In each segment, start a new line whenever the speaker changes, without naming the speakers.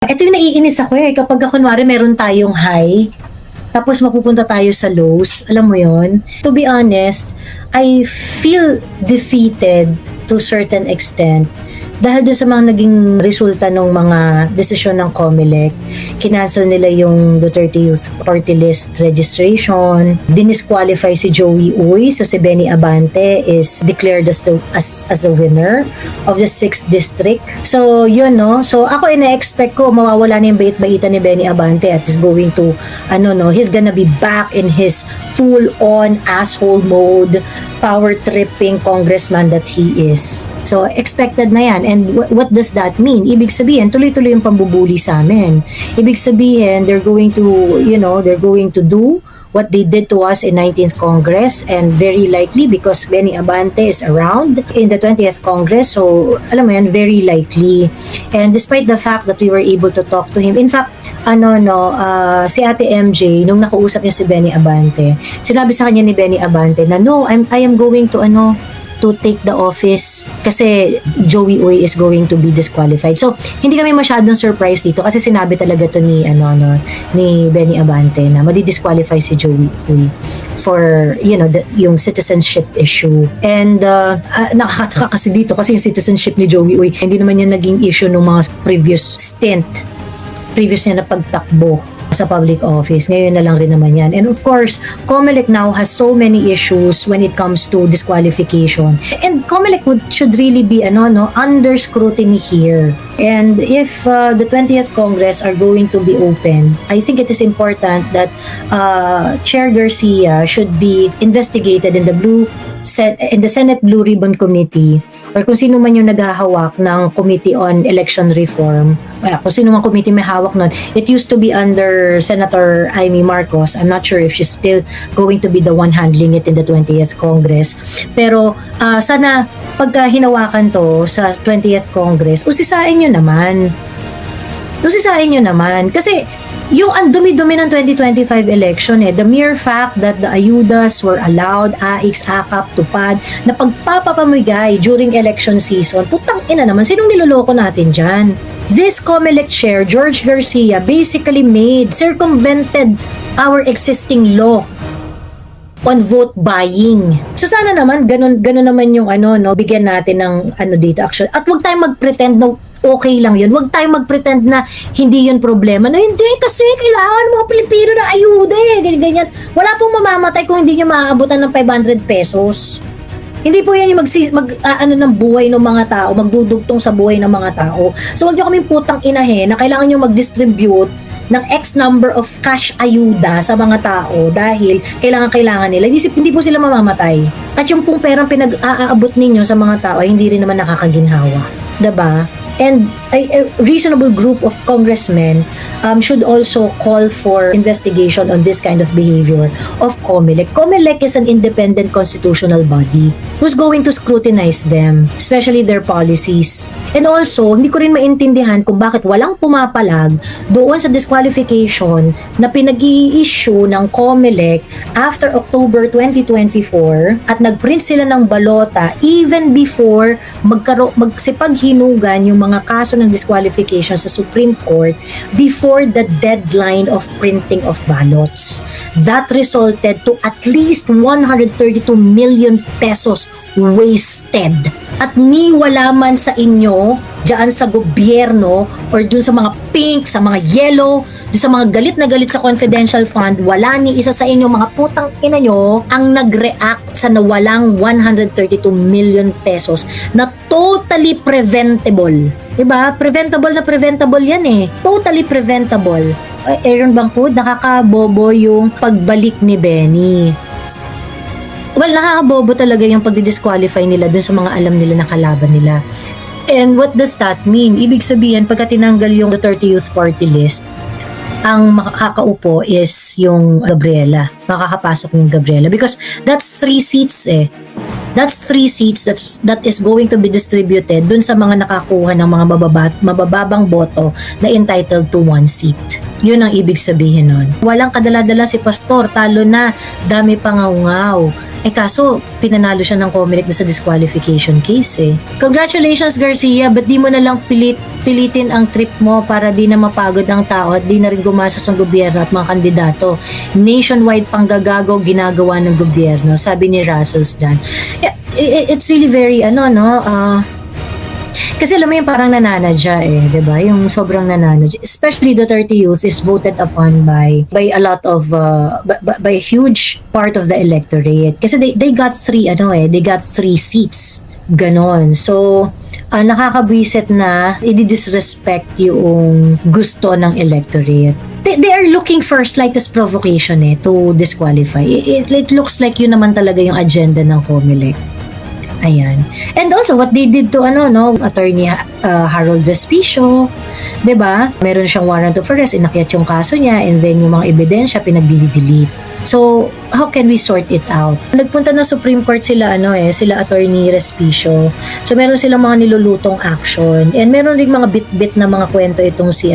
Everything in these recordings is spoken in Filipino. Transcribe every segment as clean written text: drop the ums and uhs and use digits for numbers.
Ito yung naiinis ako kapag kunwari meron tayong high, tapos mapupunta tayo sa lows, alam mo yon. To be honest, I feel defeated to certain extent dahil doon sa mga naging resulta ng mga desisyon ng COMELEC. Kinancel nila yung Duterte Youth Party List registration, dinisqualify si Joey Uy, so si Benny Abante is declared as the winner of the 6th district. So yun, no, so ako ina-expect ko mawawala na yung bait-baitan ni Benny Abante at is going to he's gonna be back in his full on asshole mode, power tripping congressman that he is. So expected na yan. And what does that mean? Ibig sabihin tuloy-tuloy yung pambubuli sa amin. Ibig sabihin they're going to do what they did to us in 19th Congress, and very likely because Benny Abante is around in the 20th Congress, so alam mo yan, very likely. And despite the fact that we were able to talk to him, in fact, si Ate MJ, nung nakausap niya si Benny Abante, sinabi sa kanya ni Benny Abante na no, I am going to take the office kasi Joey Uy is going to be disqualified. So, hindi kami masyadong surprised dito kasi sinabi talaga to ni Benny Abante na madi-disqualify si Joey Uy for yung citizenship issue. And nakakataka kasi dito kasi yung citizenship ni Joey Uy hindi naman yan naging issue ng mga previous niya na pagtakbo sa public office. Ngayon na lang rin naman yan. And of course, COMELEC now has so many issues when it comes to disqualification. And COMELEC should really be under scrutiny here. And if the 20th Congress are going to be open, I think it is important that Chair Garcia should be investigated in the Senate Blue Ribbon Committee, or kung sino man yung naghahawak ng Committee on Election Reform, kung sino man committee may hawak nun. It used to be under Senator Amy Marcos. I'm not sure if she's still going to be the one handling it in the 20th Congress. Pero sana pagka hinawakan to sa 20th Congress, usisain nyo naman. Kasi yung ang dumi-dumi ng 2025 election the mere fact that the ayudas were allowed, AIX, AKAP, TUPAD, na pagpapamigay during election season, putang ina naman, sinong niloloko natin dyan? This COMELEC chair, George Garcia, basically circumvented our existing law on vote buying. So sana naman ganun naman yung bigyan natin ng dito action. At wag tayong mag-pretend na okay lang yun. Wag tayong mag-pretend na hindi yun problema. Na hindi kasi kailangan mga Pilipino na ayuda ganyan. Wala pong mamamatay kung hindi nyo maaabutan ng 500 pesos. Hindi po yan yung ng buhay ng mga tao, magdudugtong sa buhay ng mga tao. So wag nyo kaming putang inahin na kailangan nyo mag-distribute ng X number of cash ayuda sa mga tao dahil kailangan nila. Hindi po sila mamamatay. At yung pong perang pinag-aabot ninyo sa mga tao ay hindi rin naman nakakaginhawa. Diba? And a reasonable group of congressmen should also call for investigation on this kind of behavior of COMELEC. COMELEC is an independent constitutional body who's going to scrutinize them, especially their policies. And also, hindi ko rin maintindihan kung bakit walang pumapalag doon sa disqualification na pinag-i-issue ng COMELEC after October 2024 at nag-print sila ng balota even before magsipaghinugan yung mga kaso ng disqualification sa Supreme Court before the deadline of printing of ballots. That resulted to at least 132 million pesos wasted. At wala man sa inyo diyan sa gobyerno or dun sa mga pink, sa mga yellow, dun sa mga galit na galit sa confidential fund, wala ni isa sa inyo mga putang ina nyo ang nag-react sa nawalang 132 million pesos na totally preventable. Diba? Preventable yan Totally preventable. Aaron Bangkod, nakakabobo yung pagbalik ni Benny. Well, nakakabobo talaga yung pagdi-disqualify nila dun sa mga alam nila na kalaban nila. And what does that mean? Ibig sabihin, pagka tinanggal yung Duterte Youth Party List, ang makakaupo is yung Gabriela. Makakapasok yung Gabriela. Because that's 3 seats That's 3 seats that is going to be distributed dun sa mga nakakuha ng mga mabababang boto na entitled to 1 seat. Yun ang ibig sabihin nun. Walang kadala-dala si Pastor, talo na, dami pangaw-ngaw. Kaso, pinanalo siya ng Comelec doon sa disqualification case eh. Congratulations Garcia, ba't di mo na lang pilitin ang trip mo para di na mapagod ang tao at di na rin gumastos ang gobyerno at mga kandidato. Nationwide panggagago ginagawa ng gobyerno, sabi ni Russell's dyan. Yeah, it's really very kasi alam mo yung parang nananadya eh, 'di ba? Yung sobrang nananadya. Especially Duterte Youth is voted upon by a lot of by a huge part of the electorate. Kasi they got they got 3 seats. Ganon. So nakakabwisit na i-disrespect yung gusto ng electorate. They are looking for slightest provocation to disqualify. It looks like yun naman talaga yung agenda ng Comelec. Ayan. And also, what they did to, Attorney Harold Respicio, 'di ba? Meron siyang warrant of arrest, inakyat yung kaso niya, and then yung mga ebidensya, pinag-delete. So, how can we sort it out? Nagpunta ng Supreme Court sila, sila Attorney Respicio. So, meron silang mga nilulutong action. And meron rin mga bit-bit na mga kwento itong si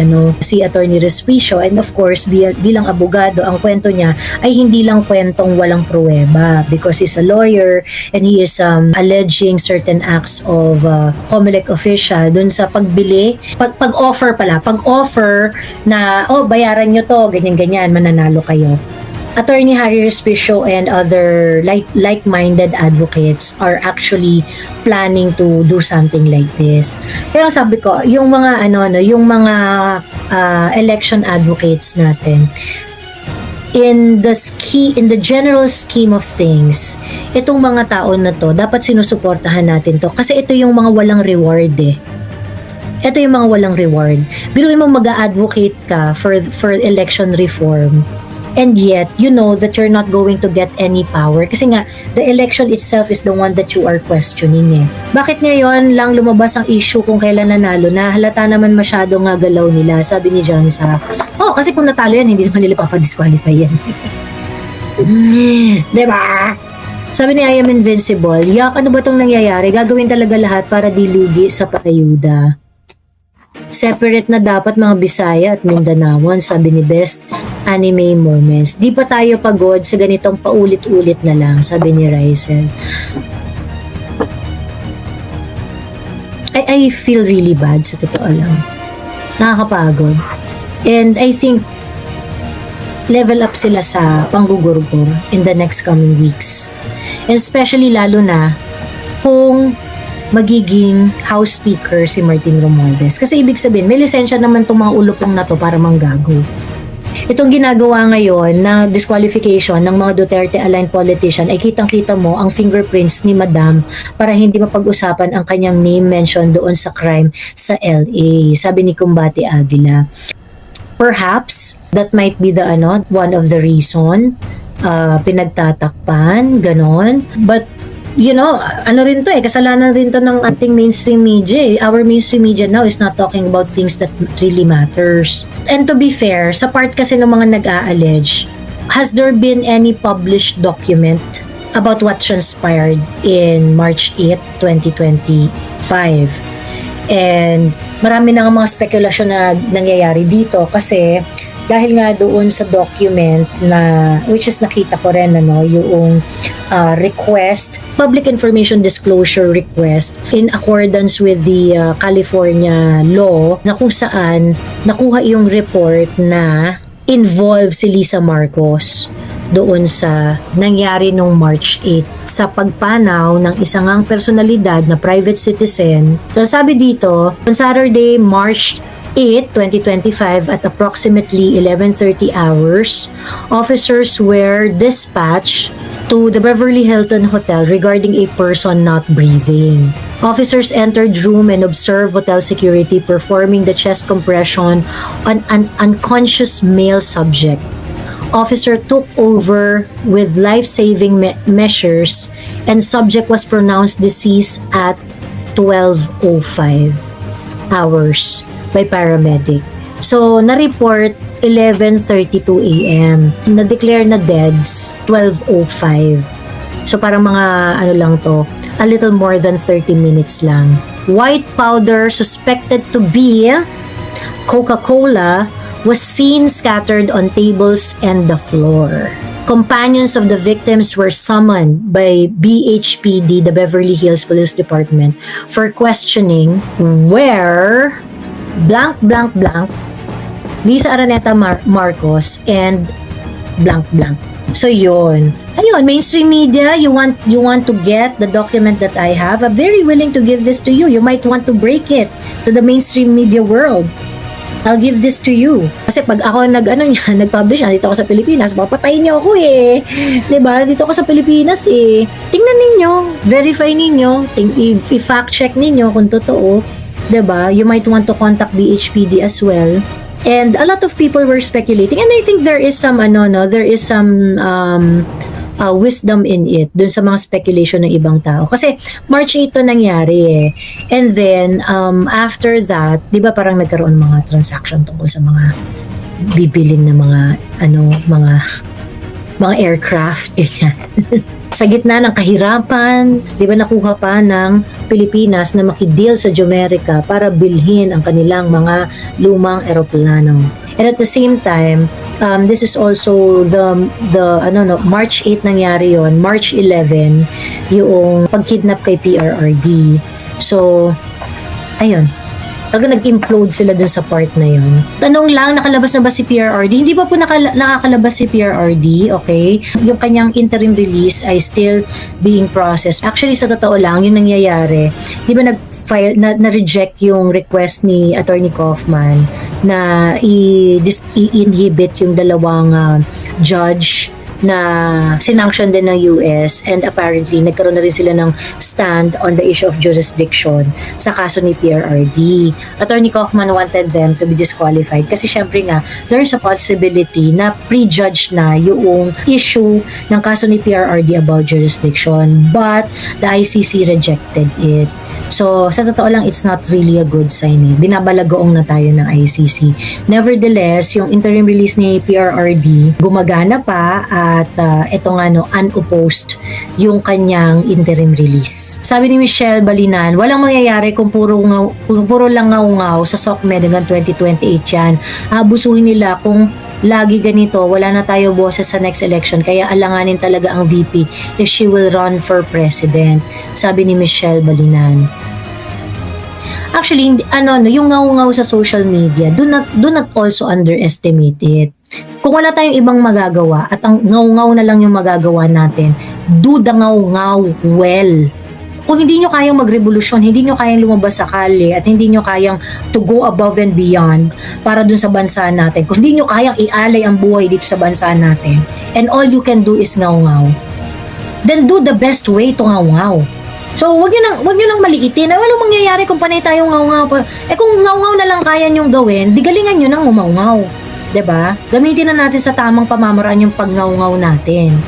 Attorney Respicio. And of course, bilang abogado, ang kwento niya ay hindi lang kwentong walang pruweba because he's a lawyer and he is alleging certain acts of Comelec official dun sa pagbili, pag-offer na, bayaran nyo to, ganyan-ganyan, mananalo kayo. Attorney Harry Respicio and other like-minded advocates are actually planning to do something like this. Pero sabi ko, yung mga election advocates natin, in the general scheme of things, itong mga tao na to, dapat sinusuportahan natin to kasi ito yung mga walang reward eh. Ito yung mga walang reward. Biruin mo mag-advocate ka for election reform. And yet, you know that you're not going to get any power. Kasi nga, the election itself is the one that you are questioning eh. Bakit ngayon lang lumabas ang issue kung kailan nanalo na halata naman masyado nga galaw nila, sabi ni John Saff. Kasi kung natalo yan, hindi naman nila papadisqualify yan. Diba? Sabi ni I Am Invincible, ano ba tong nangyayari? Gagawin talaga lahat para dilugi sa paayuda. Separate na dapat mga Bisaya at Mindanaon, sabi ni Best Anime Moments. Di pa tayo pagod sa ganitong paulit-ulit na lang, sabi ni Rysel. I feel really bad, sa totoo lang. Nakakapagod. And I think level up sila sa panggugurgur in the next coming weeks. And especially lalo na kung magiging House Speaker si Martin Romualdez. Kasi ibig sabihin, may lisensya naman itong mga ulupong na to para manggago. Itong ginagawa ngayon na disqualification ng mga Duterte-aligned politician ay kitang-kita mo ang fingerprints ni Madam para hindi mapag-usapan ang kanyang name mention doon sa crime sa LA. Sabi ni Kumbati Aguila. Perhaps, that might be the one of the reason pinagtatakpan, ganon. But rin to kasalanan rin to ng ating mainstream media. Our mainstream media now is not talking about things that really matters. And to be fair, sa part kasi ng mga nag-a-allege, has there been any published document about what transpired in March 8, 2025? And marami na mga spekulasyon na nangyayari dito kasi dahil nga doon sa document na which is nakita ko rin yung request, public information disclosure request in accordance with the California law na kung saan nakuha yung report na involve si Lisa Marcos doon sa nangyari nung March 8 sa pagpanaw ng isang ngang personalidad na private citizen. So sabi dito, on Saturday, March 8, 2025 at approximately 11:30 hours, officers were dispatched to the Beverly Hilton Hotel regarding a person not breathing. Officers entered room and observed hotel security performing the chest compression on an unconscious male subject. Officer took over with life-saving measures and subject was pronounced deceased at 12:05 hours by paramedic. So, na-report 11:32 a.m. Na-declare na deads 12:05. So, parang mga lang to, a little more than 30 minutes lang. White powder suspected to be Coca-Cola was seen scattered on tables and the floor. Companions of the victims were summoned by BHPD, the Beverly Hills Police Department, for questioning where blank blank blank Lisa Araneta Marcos and blank blank. So yun. Ayun, mainstream media, you want to get the document that I have. I'm very willing to give this to you. You might want to break it to the mainstream media world. I'll give this to you. Kasi pag ako nag-publish, dito ako sa Pilipinas, papatayin niyo ako eh. 'Di ba? Dito ako sa Pilipinas eh. Tingnan ninyo, verify ninyo, i-fact check ninyo kung totoo. 'Di ba? You might want to contact BHPD as well. And a lot of people were speculating, and I think there is some wisdom in it dun sa mga speculation ng ibang tao. Kasi March 8 to nangyari eh. And then after that, 'di ba parang nagkaroon mga transaction tungkol sa mga bibilin na mga aircraft ganyan. Sa gitna ng kahirapan, 'di ba nakuha pa ng Pilipinas na makideal sa Jumerica para bilhin ang kanilang mga lumang eroplano. And at the same time, this is also March 8 nangyari yon, March 11 yung pagkidnap kay PRRD. So ayun, talaga nag-implode sila dun sa part na yun. Tanong lang, nakalabas na ba si PRRD? Hindi pa po nakakalabas si PRRD, okay? Yung kanyang interim release ay still being processed. Actually, sa totoo lang, yung nangyayari, di ba na-reject yung request ni Attorney Kaufman na i-inhibit yung dalawang judge na sinanction din ng US, and apparently nagkaroon na rin sila ng stand on the issue of jurisdiction sa kaso ni PRRD. Attorney Kaufman wanted them to be disqualified kasi syempre nga there is a possibility na prejudge na yung issue ng kaso ni PRRD about jurisdiction, but the ICC rejected it. So, sa totoo lang, it's not really a good sign eh. Binabalagoong na tayo ng ICC. Nevertheless, yung interim release ni PRRD, gumagana pa at unopposed yung kanyang interim release. Sabi ni Michelle Balinan, walang mangyayari kung puro lang ngaw-ngaw sa SOCMED hanggang 2028 yan. Abusuhin nila kung lagi ganito, wala na tayo boses sa next election, kaya alanganin talaga ang VP if she will run for president. Sabi ni Michelle Balinan. Actually, yung ngaw-ngaw sa social media, do not also underestimate it. Kung wala tayong ibang magagawa at ang ngaw-ngaw na lang yung magagawa natin, do the ngaw-ngaw well. Kung hindi nyo kayang magrevolusyon, hindi nyo kayang lumabas sa kalye, at hindi nyo kayang to go above and beyond para dun sa bansa natin, kung hindi nyo kayang ialay ang buhay dito sa bansa natin, and all you can do is ngaw-ngaw, then do the best way to ngaw-ngaw. So, wag nyo nang maliitin. Walang mangyayari kung panay tayong ngaw-ngaw. Kung ngaw-ngaw na lang kaya nyong gawin, di galingan nyo nang umaw-ngaw. 'Di ba? Gamitin na natin sa tamang pamamaraan yung pag-ngaw-ngaw natin.